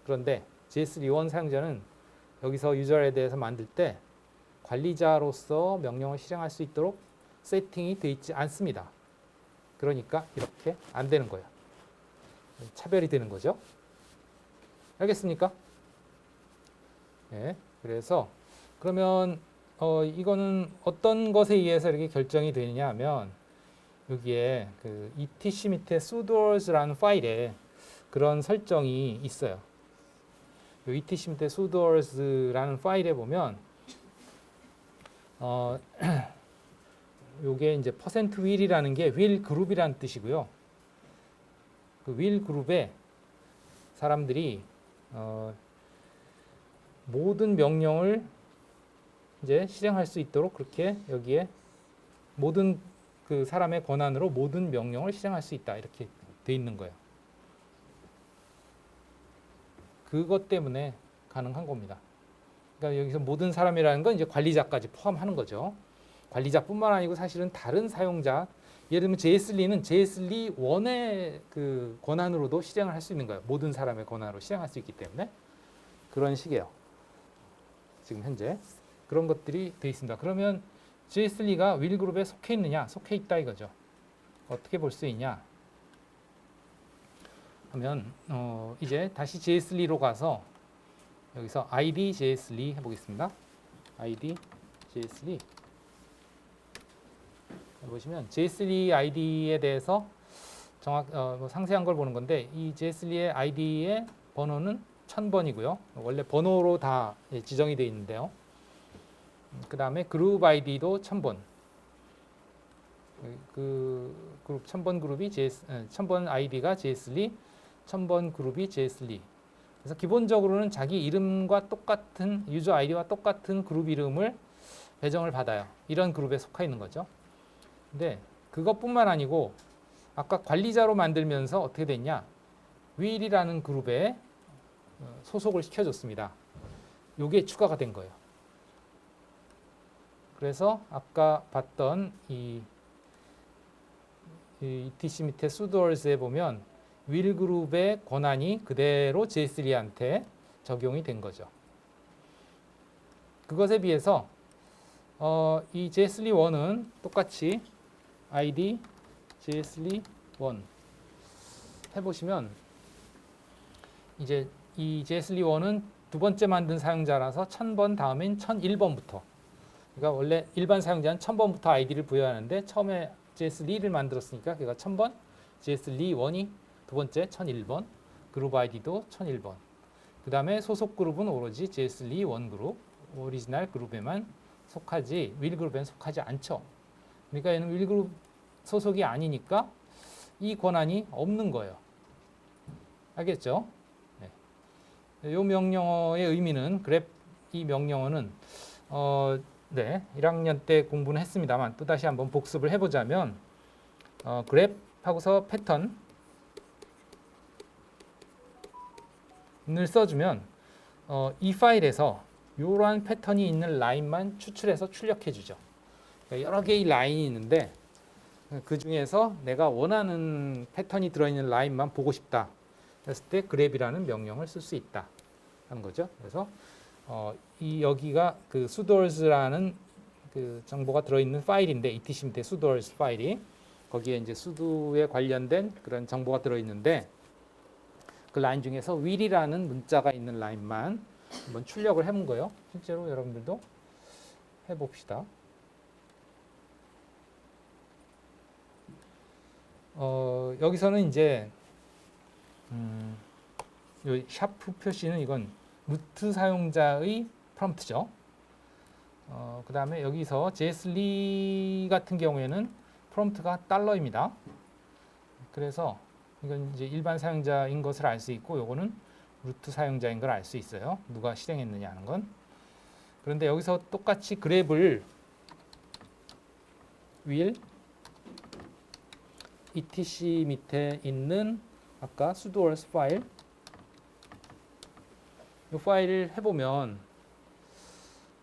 그런데 jsli1 사용자는 여기서 유저에 대해서 만들 때 관리자로서 명령을 실행할 수 있도록 세팅이 되어 있지 않습니다. 그러니까 이렇게 안 되는 거예요. 차별이 되는 거죠. 알겠습니까? 네, 그래서 그러면 이거는 어떤 것에 의해서 이렇게 결정이 되느냐 하면 여기에 그 etc 밑에 sudoers라는 파일에 그런 설정이 있어요. 이 etc 밑에 sudoers라는 파일에 보면 요게 이제 %will이라는 게 will 그룹이라는 뜻이고요. 그 will 그룹에 사람들이 모든 명령을 이제 실행할 수 있도록 그렇게 여기에 모든 그 사람의 권한으로 모든 명령을 실행할 수 있다 이렇게 돼 있는 거예요. 그것 때문에 가능한 겁니다. 그러니까 여기서 모든 사람이라는 건 이제 관리자까지 포함하는 거죠. 관리자뿐만 아니고 사실은 다른 사용자, 예를 들면 JS2는 JS2원의 그 권한으로도 실행을 할 수 있는 거예요. 모든 사람의 권한으로 실행할 수 있기 때문에 그런 식이에요. 지금 현재 그런 것들이 돼 있습니다. 그러면 JS2가 윌 그룹에 속해 있느냐? 속해 있다 이거죠. 어떻게 볼 수 있냐? 하면 이제 다시 JS2로 가서 여기서 ID JS2 해보겠습니다. ID JS2 보시면 JS2 ID에 대해서 뭐 상세한 걸 보는 건데 이 JS2의 ID의 번호는 1000번이고요. 원래 번호로 다 지정이 되어 있는데요. 그 다음에 그룹 ID도 1000번. 그 그룹 1000번 그룹이 1000번 ID가 JS2, 1000번 그룹이 JS2. 그래서 기본적으로는 자기 이름과 똑같은 유저 아이디와 똑같은 그룹 이름을 배정을 받아요. 이런 그룹에 속해 있는 거죠. 근데 그것뿐만 아니고 아까 관리자로 만들면서 어떻게 됐냐? 윌이라는 그룹에 소속을 시켜줬습니다. 요게 추가가 된 거예요. 그래서 아까 봤던 이 ETC 밑에 sudoers에 보면 윌 그룹의 권한이 그대로 JS2한테 적용이 된 거죠. 그것에 비해서 이 JS2-1은 똑같이 ID JS2-1 해보시면 이제 이 JS2-1은 두 번째 만든 사용자라서 1000번 다음엔 1001번부터 그러니까 원래 일반 사용자는 1000번부터 아이디를 부여하는데 처음에 JS2를 만들었으니까 그가 1000번, JS2-1이 두 번째 1001번, 그룹 아이디도 1001번. 그 다음에 소속 그룹은 오로지 JS2-1 그룹, 오리지널 그룹에만 속하지 윌 그룹에는 속하지 않죠. 그러니까 얘는 윌 그룹 소속이 아니니까 이 권한이 없는 거예요. 알겠죠? 네. 이 명령어의 의미는 그랩 이 명령어는 네, 1학년 때 공부는 했습니다만 또 다시 한번 복습을 해보자면 그랩 하고서 패턴을 써주면 이 파일에서 이러한 패턴이 있는 라인만 추출해서 출력해 주죠. 그러니까 여러 개의 라인이 있는데 그 중에서 내가 원하는 패턴이 들어있는 라인만 보고 싶다 했을 때 그랩이라는 명령을 쓸 수 있다 하는 거죠. 그래서 이 여기가 그 sudoers라는 그 정보가 들어있는 파일인데 etc 밑에 sudoers 파일이 거기에 이제 sudo에 관련된 그런 정보가 들어있는데 그 라인 중에서 will이라는 문자가 있는 라인만 한번 출력을 해본 거예요. 실제로 여러분들도 해봅시다. 여기서는 이제 요 샤프 표시는 이건 루트 사용자의 프롬프트죠. 그 다음에 여기서 JS2 같은 경우에는 프롬프트가 $입니다. 그래서 이건 이제 일반 사용자인 것을 알 수 있고 요거는 루트 사용자인 걸 알 수 있어요. 누가 실행했느냐 하는 건. 그런데 여기서 똑같이 그랩을 will etc 밑에 있는 아까 sudoers 파일 이 파일을 해보면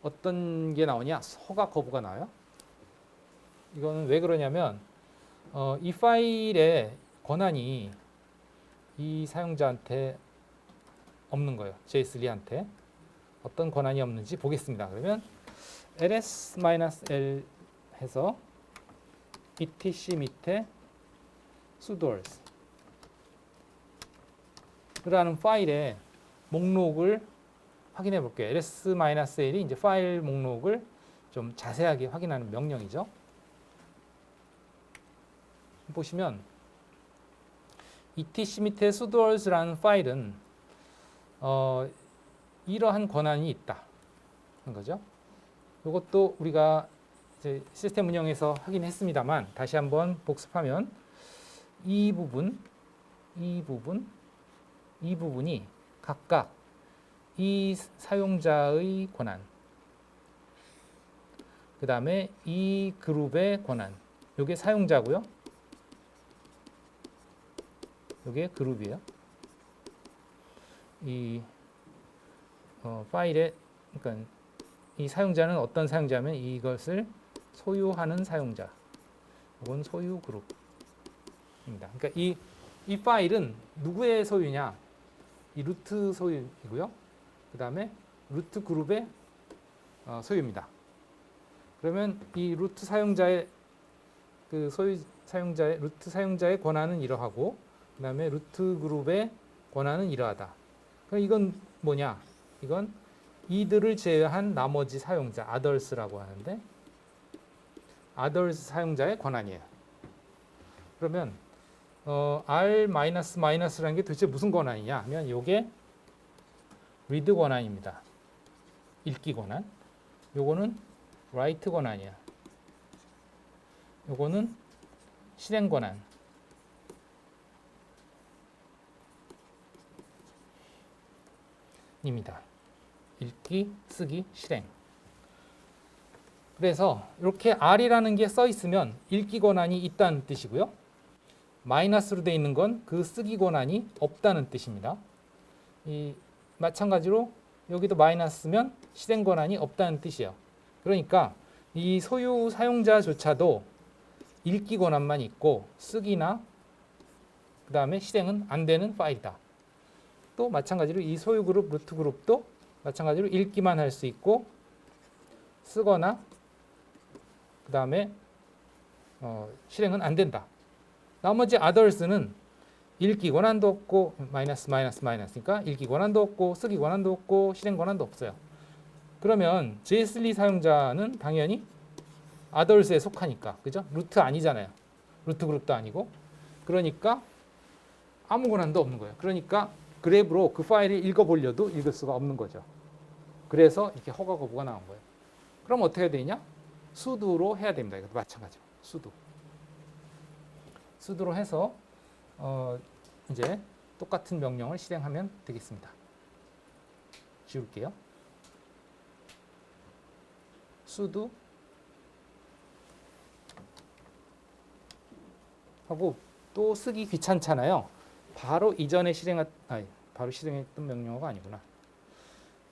어떤 게 나오냐? 허가 거부가 나와요. 이거는 왜 그러냐면 이 파일의 권한이 이 사용자한테 없는 거예요. JS2한테 어떤 권한이 없는지 보겠습니다. 그러면 ls-l 해서 etc 밑에 sudoers 라는 파일의 목록을 확인해 볼게요. ls-l이 이제 파일 목록을 좀 자세하게 확인하는 명령이죠. 보시면 etc 밑에 sudoers라는 파일은 이러한 권한이 있다 하는 거죠. 이것도 우리가 이제 시스템 운영에서 확인했습니다만 다시 한번 복습하면 이 부분이 각각 이 사용자의 권한, 그 다음에 이 그룹의 권한, 이게 사용자고요. 이게 그룹이에요. 이 파일에, 그러니까 이 사용자는 어떤 사용자면 이것을 소유하는 사용자. 이건 소유 그룹입니다. 그러니까 이 파일은 누구의 소유냐? 이 루트 소유이고요. 그 다음에 루트 그룹의 소유입니다. 그러면 이 루트 사용자의 그 소유 사용자의 루트 사용자의 권한은 이러하고, 그 다음에 루트 그룹의 권한은 이러하다. 그럼 이건 뭐냐? 이건 이들을 제외한 나머지 사용자, others라고 하는데, others 사용자의 권한이에요. 그러면 R-라는 게 도대체 무슨 권한이냐 하면 이게 read 권한입니다. 읽기 권한. 요거는 write 권한이야. 요거는 실행 권한. 입니다. 읽기, 쓰기, 실행. 그래서 이렇게 R이라는 게 써 있으면 읽기 권한이 있다는 뜻이고요. 마이너스로 되어 있는 건 그 쓰기 권한이 없다는 뜻입니다. 마찬가지로 여기도 마이너스면 실행 권한이 없다는 뜻이에요. 그러니까 이 소유 사용자조차도 읽기 권한만 있고 쓰기나 그 다음에 실행은 안 되는 파일이다. 또 마찬가지로 이 소유 그룹, 루트 그룹도 마찬가지로 읽기만 할 수 있고 쓰거나 그 다음에 실행은 안 된다. 나머지 others는 읽기 권한도 없고 마이너스니까 읽기 권한도 없고 쓰기 권한도 없고 실행 권한도 없어요. 그러면 JS2 사용자는 당연히 others에 속하니까, 그죠? 루트 아니잖아요. 루트 그룹도 아니고. 그러니까 아무 권한도 없는 거예요. 그러니까 그래브로 그 파일을 읽어보려도 읽을 수가 없는 거죠. 그래서 이렇게 허가 거부가 나온 거예요. 그럼 어떻게 해야 되냐? sudo로 해야 됩니다. 이것도 마찬가지로 sudo로 해서 이제 똑같은 명령을 실행하면 되겠습니다. 지울게요. sudo 하고 또 쓰기 귀찮잖아요. 바로 이전에 바로 실행했던 명령어가 아니구나.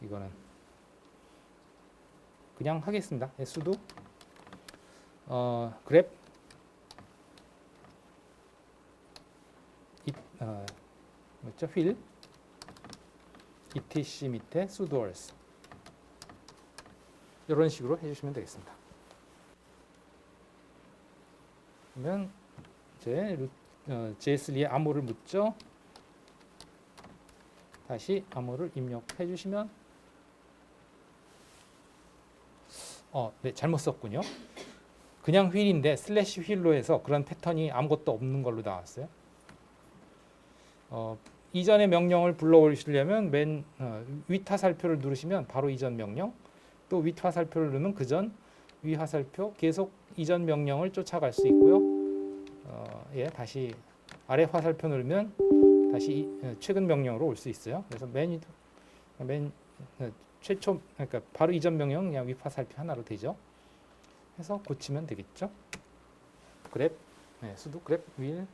이거는 그냥 하겠습니다. sudo grep 뭐죠? fill etc 밑에 sudoers 이런 식으로 해주시면 되겠습니다. 그러면 이제 JS2에 암호를 묻죠. 다시 암호를 입력해 주시면 네, 잘못 썼군요. 그냥 휠인데 슬래시 휠로 해서 그런 패턴이 아무것도 없는 걸로 나왔어요. 이전의 명령을 불러오시려면 맨 윗화살표를 누르시면 바로 이전 명령, 또 윗화살표를 누르면 그전 위화살표, 계속 이전 명령을 쫓아갈 수 있고요. 다시 아래 화살표 누르면 다시 최근 명령으로 올 수 있어요. 그래서 맨 최초, 그러니까 바로 이전 명령 그냥 윗화살표 하나로 되죠. 해서 고치면 되겠죠. grep, sudo grep will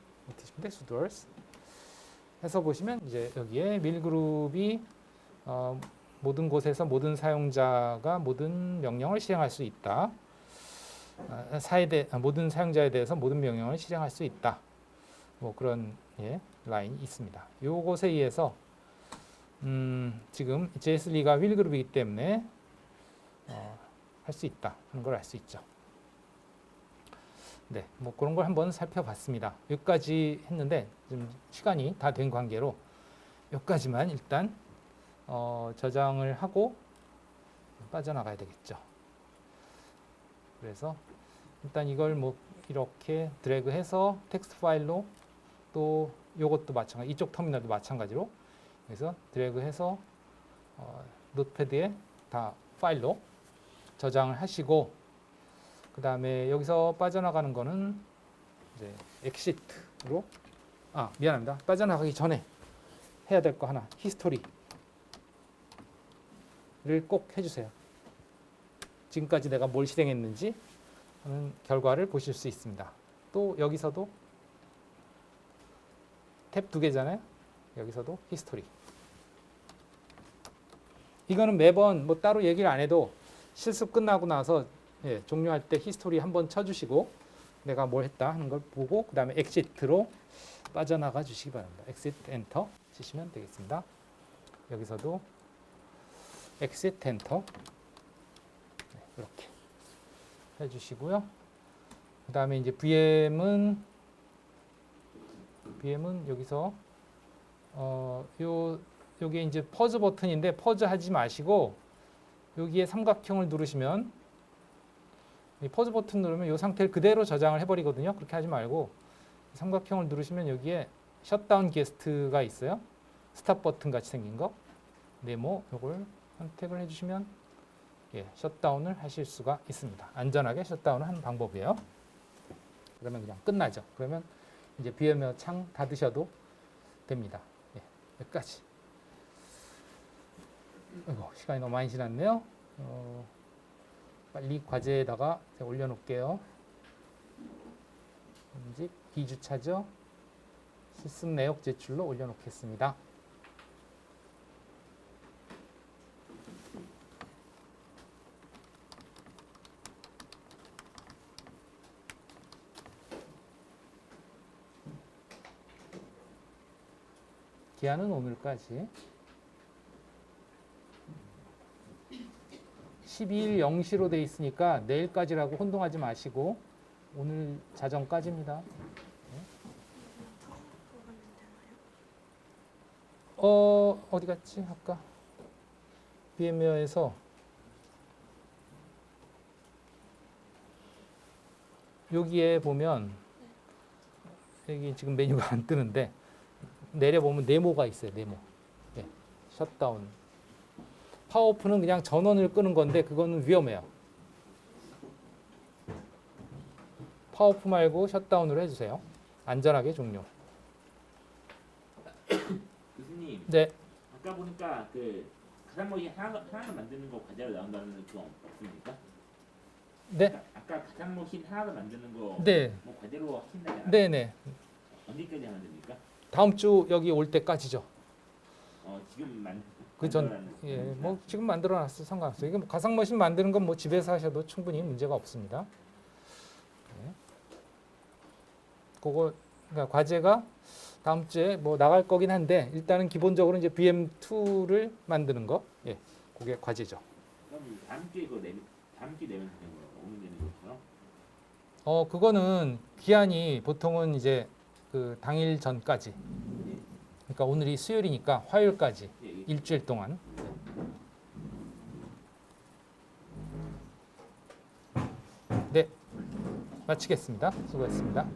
sudoers 해서 보시면 이제 여기에 밀그룹이 모든 곳에서 모든 사용자가 모든 명령을 실행할 수 있다. 모든 사용자에 대해서 모든 명령을 실행할 수 있다. 뭐 그런 라인이 있습니다. 요것에 의해서 지금 JS2가 will 그룹이기 때문에 할 수 있다 하는 걸 알 수 있죠. 네, 뭐 그런 걸 한번 살펴봤습니다. 여기까지 했는데 지금 시간이 다 된 관계로 여기까지만 일단 저장을 하고 빠져나가야 되겠죠. 그래서 일단 이걸 뭐 이렇게 드래그해서 텍스트 파일로, 또 이것도 마찬가지, 이쪽 터미널도 마찬가지로 그래서 드래그해서 노트패드에 다 파일로 저장을 하시고, 그 다음에 여기서 빠져나가는 거는 이제 exit로, 미안합니다. 빠져나가기 전에 해야 될 거 하나, 히스토리를 꼭 해주세요. 지금까지 내가 뭘 실행했는지 하는 결과를 보실 수 있습니다. 또 여기서도 탭 2개잖아요. 여기서도 히스토리. 이거는 매번 뭐 따로 얘기를 안 해도 실습 끝나고 나서 예, 종료할 때 히스토리 한번 쳐주시고 내가 뭘 했다 하는 걸 보고 그 다음에 엑시트로 빠져나가 주시기 바랍니다. 엑시트 엔터 치시면 되겠습니다. 여기서도 엑시트 엔터 이렇게 해주시고요. 그 다음에 이제 VM은 여기서 요게 이제 퍼즈 버튼인데 퍼즈 하지 마시고 여기에 삼각형을 누르시면 이 퍼즈 버튼 누르면 이 상태를 그대로 저장을 해버리거든요. 그렇게 하지 말고 삼각형을 누르시면 여기에 셧다운 게스트가 있어요. 스탑 버튼 같이 생긴 거 네모 요걸 선택을 해주시면 예, 셧다운을 하실 수가 있습니다. 안전하게 셧다운을 하는 방법이에요. 그러면 그냥 끝나죠. 그러면 이제 VM웨어 창 닫으셔도 됩니다. 예, 여기까지. 아이고, 시간이 너무 많이 지났네요. 빨리 과제에다가 제가 올려놓을게요. 인직 2주차죠. 실습 내역 제출로 올려놓겠습니다. 기한은 오늘까지 12일 0시로 돼 있으니까 내일까지라고 혼동하지 마시고 오늘 자정까지입니다. 어디 갔지? 아까 VM웨어에서 여기에 보면 여기 지금 메뉴가 안 뜨는데 내려보면 네모가 있어요. 네모. 네, 셧다운. 파워오프는 그냥 전원을 끄는 건데 그거는 위험해요. 파워오프 말고 셧다운으로 해주세요. 안전하게 종료. 교수님, 네, 아까 보니까 그 가상머신 하나 만드는 거 과제로 나온다는 그거 없습니까? 네, 아까 가상머신 하나 만드는 거 네, 뭐 과제로 하신다잖아요. 네, 네. 언제까지 하면 됩니까? 다음 주 여기 올 때까지죠. 지금 그 전, 예, 뭐 지금 만들어놨어 상관없어요. 이게 뭐 가상머신 만드는 건 뭐 집에서 하셔도 충분히 문제가 없습니다. 네. 그거 그러니까 과제가 다음 주에 뭐 나갈 거긴 한데 일단은 기본적으로 이제 VM2를 만드는 거, 예, 그게 과제죠. 그럼 다음 주에 다음 주에 내면 되는 거예요? 오늘 내는 거죠? 그거는 기한이 보통은 이제 그 당일 전까지. 그러니까 오늘이 수요일이니까 화요일까지 예, 예. 일주일 동안. 네, 마치겠습니다. 수고했습니다.